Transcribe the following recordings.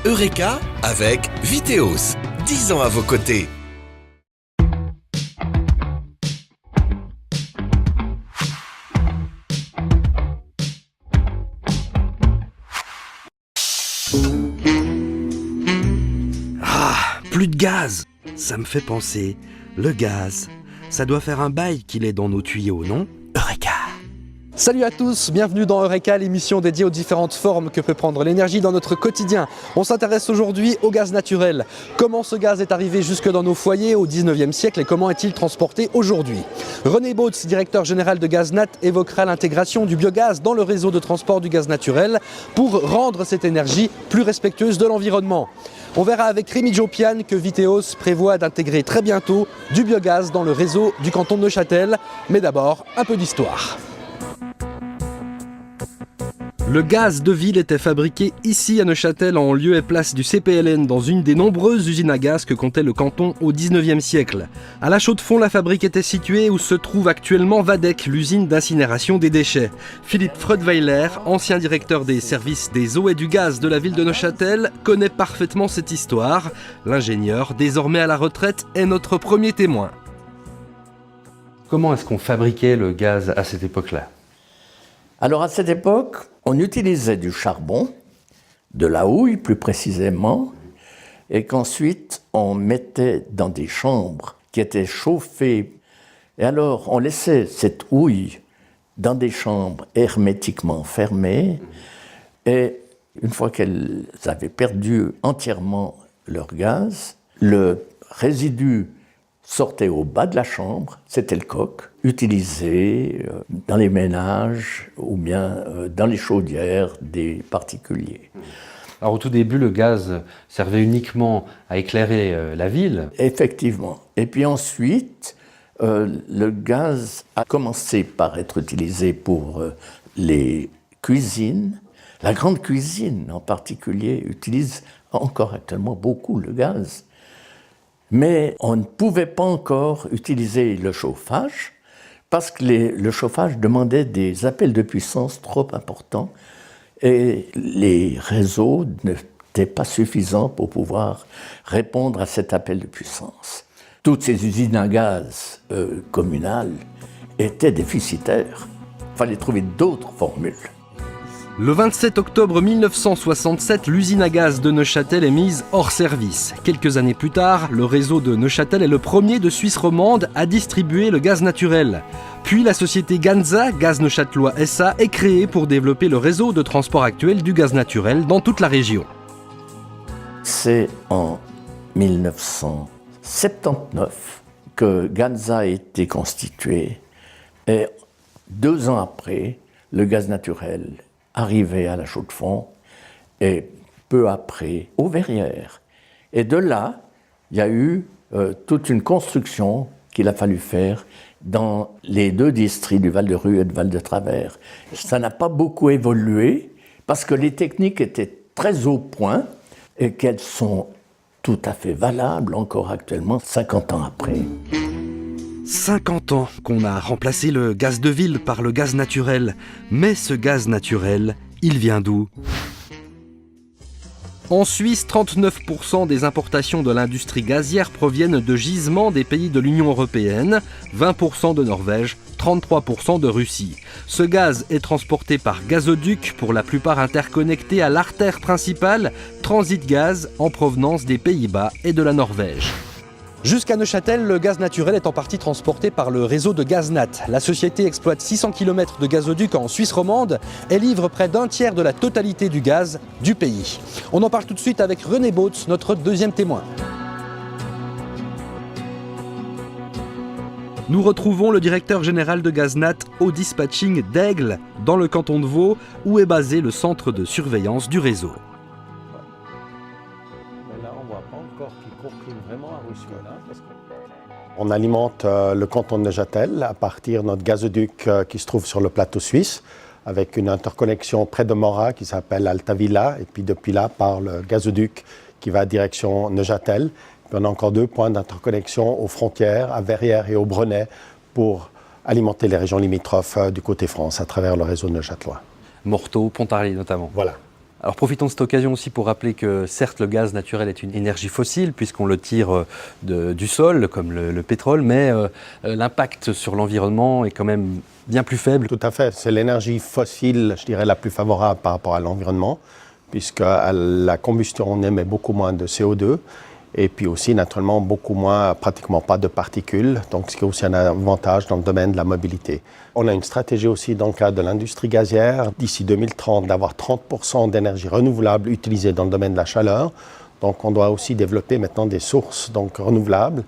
Eureka avec Viteos. 10 ans à vos côtés. Plus de gaz. Ça me fait penser, le gaz, ça doit faire un bail qu'il est dans nos tuyaux, non? Eureka! Salut à tous, bienvenue dans Eureka, l'émission dédiée aux différentes formes que peut prendre l'énergie dans notre quotidien. On s'intéresse aujourd'hui au gaz naturel. Comment ce gaz est arrivé jusque dans nos foyers au 19e siècle et comment est-il transporté aujourd'hui? René Bautz, directeur général de Gaznat, évoquera l'intégration du biogaz dans le réseau de transport du gaz naturel pour rendre cette énergie plus respectueuse de l'environnement. On verra avec Rémi Jopian que Viteos prévoit d'intégrer très bientôt du biogaz dans le réseau du canton de Neuchâtel. Mais d'abord, un peu d'histoire. Le gaz de ville était fabriqué ici à Neuchâtel en lieu et place du CPLN dans une des nombreuses usines à gaz que comptait le canton au 19e siècle. À La Chaux-de-Fonds, la fabrique était située où se trouve actuellement Vadec, l'usine d'incinération des déchets. Philippe Freudweiler, ancien directeur des services des eaux et du gaz de la ville de Neuchâtel, connaît parfaitement cette histoire. L'ingénieur, désormais à la retraite, est notre premier témoin. Comment est-ce qu'on fabriquait le gaz à cette époque-là ? Alors à cette époque, on utilisait du charbon, de la houille plus précisément, et qu'ensuite on mettait dans des chambres qui étaient chauffées. Et alors on laissait cette houille dans des chambres hermétiquement fermées, et une fois qu'elles avaient perdu entièrement leur gaz, le résidu sortait au bas de la chambre, c'était le coke, utilisé dans les ménages ou bien dans les chaudières des particuliers. Alors au tout début, le gaz servait uniquement à éclairer la ville. Effectivement. Et puis ensuite, le gaz a commencé par être utilisé pour les cuisines. La grande cuisine en particulier utilise encore actuellement beaucoup le gaz. Mais on ne pouvait pas encore utiliser le chauffage parce que le chauffage demandait des appels de puissance trop importants et les réseaux n'étaient pas suffisants pour pouvoir répondre à cet appel de puissance. Toutes ces usines à gaz communales étaient déficitaires. Il fallait trouver d'autres formules. Le 27 octobre 1967, l'usine à gaz de Neuchâtel est mise hors service. Quelques années plus tard, le réseau de Neuchâtel est le premier de Suisse romande à distribuer le gaz naturel. Puis la société Ganza, Gaz Neuchâtelois SA, est créée pour développer le réseau de transport actuel du gaz naturel dans toute la région. C'est en 1979 que Ganza a été constitué et 2 ans après, le gaz naturel arrivé à La Chaux-de-Fonds et peu après aux Verrières. Et de là, il y a eu toute une construction qu'il a fallu faire dans les 2 districts du Val-de-Rue et du Val-de-Travers. Ça n'a pas beaucoup évolué parce que les techniques étaient très au point et qu'elles sont tout à fait valables encore actuellement, 50 ans après. 50 ans qu'on a remplacé le gaz de ville par le gaz naturel. Mais ce gaz naturel, il vient d'où ? En Suisse, 39% des importations de l'industrie gazière proviennent de gisements des pays de l'Union européenne, 20% de Norvège, 33% de Russie. Ce gaz est transporté par gazoduc, pour la plupart interconnecté à l'artère principale, Transit Gaz, en provenance des Pays-Bas et de la Norvège. Jusqu'à Neuchâtel, le gaz naturel est en partie transporté par le réseau de Gaznat. La société exploite 600 km de gazoduc en Suisse romande et livre près d'un tiers de la totalité du gaz du pays. On en parle tout de suite avec René Bautz, notre deuxième témoin. Nous retrouvons le directeur général de Gaznat au dispatching d'Aigle, dans le canton de Vaud, où est basé le centre de surveillance du réseau. On alimente le canton de Neuchâtel à partir de notre gazoduc qui se trouve sur le plateau suisse, avec une interconnexion près de Morat qui s'appelle Altavilla, et puis depuis là par le gazoduc qui va direction Neuchâtel. Puis on a encore 2 points d'interconnexion aux frontières, à Verrières et au Brenay, pour alimenter les régions limitrophes du côté France à travers le réseau neuchâtelois. Morteau, Pontarlier notamment. Voilà. Alors profitons de cette occasion aussi pour rappeler que certes le gaz naturel est une énergie fossile puisqu'on le tire du sol comme le pétrole, mais l'impact sur l'environnement est quand même bien plus faible. Tout à fait, c'est l'énergie fossile, je dirais, la plus favorable par rapport à l'environnement, puisque à la combustion on émet beaucoup moins de CO2 et puis aussi naturellement beaucoup moins, pratiquement pas de particules, donc ce qui est aussi un avantage dans le domaine de la mobilité. On a une stratégie aussi dans le cadre de l'industrie gazière, d'ici 2030, d'avoir 30% d'énergie renouvelable utilisée dans le domaine de la chaleur. Donc on doit aussi développer maintenant des sources donc, renouvelables,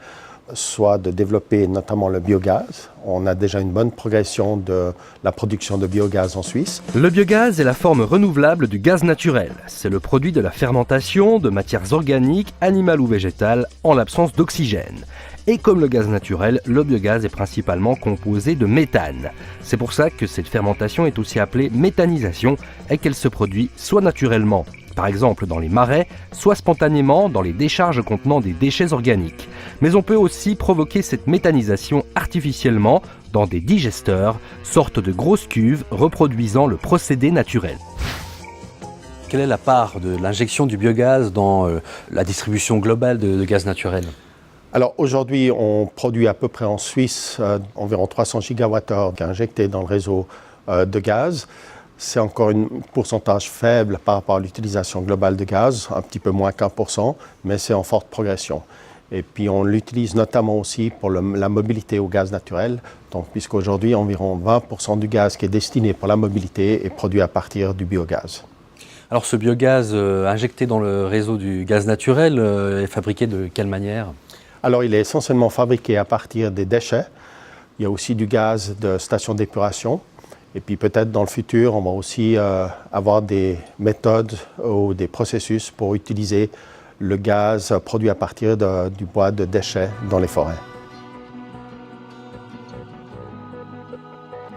soit de développer notamment le biogaz. On a déjà une bonne progression de la production de biogaz en Suisse. Le biogaz est la forme renouvelable du gaz naturel. C'est le produit de la fermentation de matières organiques, animales ou végétales, en l'absence d'oxygène. Et comme le gaz naturel, le biogaz est principalement composé de méthane. C'est pour ça que cette fermentation est aussi appelée méthanisation et qu'elle se produit soit naturellement, par exemple dans les marais, soit spontanément dans les décharges contenant des déchets organiques. Mais on peut aussi provoquer cette méthanisation artificiellement dans des digesteurs, sortes de grosses cuves reproduisant le procédé naturel. Quelle est la part de l'injection du biogaz dans la distribution globale de gaz naturel ? Alors aujourd'hui, on produit à peu près en Suisse environ 300 gigawattheures injectés dans le réseau de gaz. C'est encore un pourcentage faible par rapport à l'utilisation globale de gaz, un petit peu moins qu'1%, mais c'est en forte progression. Et puis on l'utilise notamment aussi pour la mobilité au gaz naturel, donc puisqu'aujourd'hui environ 20% du gaz qui est destiné pour la mobilité est produit à partir du biogaz. Alors ce biogaz injecté dans le réseau du gaz naturel est fabriqué de quelle manière ? Alors il est essentiellement fabriqué à partir des déchets. Il y a aussi du gaz de station d'épuration. Et puis peut-être dans le futur, on va aussi avoir des méthodes ou des processus pour utiliser le gaz produit à partir du bois de déchets dans les forêts.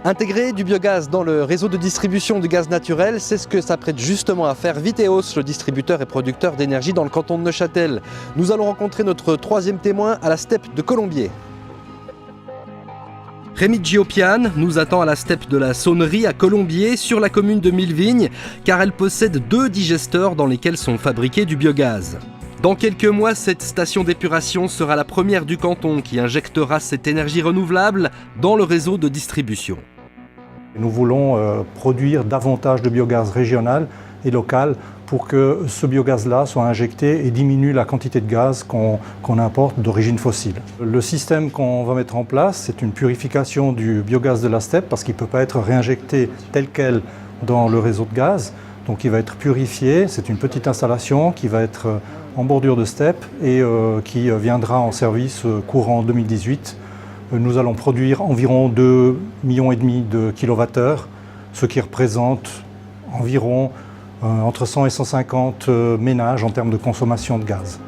Intégrer du biogaz dans le réseau de distribution du gaz naturel, c'est ce que s'apprête justement à faire Viteos, le distributeur et producteur d'énergie dans le canton de Neuchâtel. Nous allons rencontrer notre troisième témoin à la steppe de Colombier. Rémi Giopian nous attend à la steppe de la Saunerie à Colombier, sur la commune de Millevignes, car elle possède 2 digesteurs dans lesquels sont fabriqués du biogaz. Dans quelques mois, cette station d'épuration sera la première du canton qui injectera cette énergie renouvelable dans le réseau de distribution. Nous voulons produire davantage de biogaz régional et local pour que ce biogaz-là soit injecté et diminue la quantité de gaz qu'on importe d'origine fossile. Le système qu'on va mettre en place, c'est une purification du biogaz de la steppe parce qu'il ne peut pas être réinjecté tel quel dans le réseau de gaz. Donc il va être purifié, c'est une petite installation qui va être en bordure de steppe et qui viendra en service courant 2018. Nous allons produire environ 2,5 millions de kilowattheures, ce qui représente environ entre 100 et 150 ménages en termes de consommation de gaz.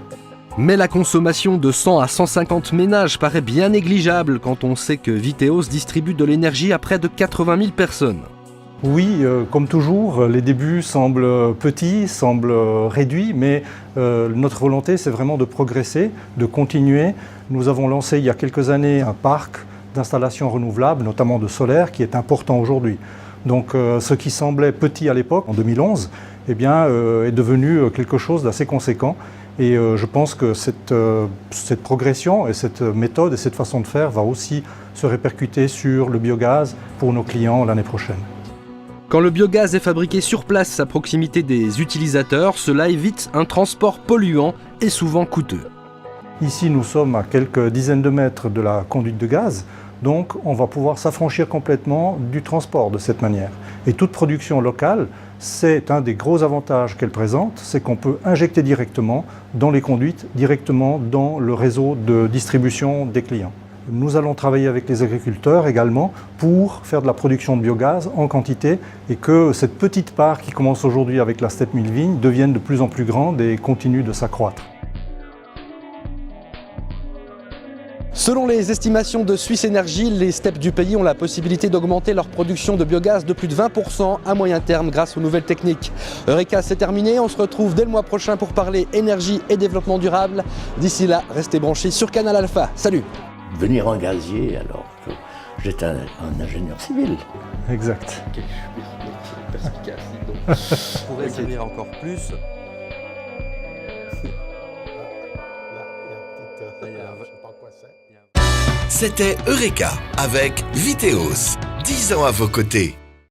Mais la consommation de 100 à 150 ménages paraît bien négligeable quand on sait que Viteos distribue de l'énergie à près de 80 000 personnes. Oui, comme toujours, les débuts semblent petits, semblent réduits, mais notre volonté, c'est vraiment de progresser, de continuer. Nous avons lancé il y a quelques années un parc d'installations renouvelables, notamment de solaire, qui est important aujourd'hui. Donc ce qui semblait petit à l'époque, en 2011, eh bien, est devenu quelque chose d'assez conséquent. Et je pense que cette progression et cette méthode et cette façon de faire va aussi se répercuter sur le biogaz pour nos clients l'année prochaine. Quand le biogaz est fabriqué sur place à proximité des utilisateurs, cela évite un transport polluant et souvent coûteux. Ici, nous sommes à quelques dizaines de mètres de la conduite de gaz, donc on va pouvoir s'affranchir complètement du transport de cette manière. Et toute production locale, c'est un des gros avantages qu'elle présente, c'est qu'on peut injecter directement dans les conduites, directement dans le réseau de distribution des clients. Nous allons travailler avec les agriculteurs également pour faire de la production de biogaz en quantité et que cette petite part qui commence aujourd'hui avec la steppe Millevignes devienne de plus en plus grande et continue de s'accroître. Selon les estimations de Suisse Énergie, les steppes du pays ont la possibilité d'augmenter leur production de biogaz de plus de 20% à moyen terme grâce aux nouvelles techniques. Eureka, c'est terminé. On se retrouve dès le mois prochain pour parler énergie et développement durable. D'ici là, restez branchés sur Canal Alpha. Salut! Venir en gazier alors que j'étais un ingénieur civil. Exact. Perspicace, dis donc. On pourrait servir encore plus. C'était Eureka avec Viteos. 10 ans à vos côtés.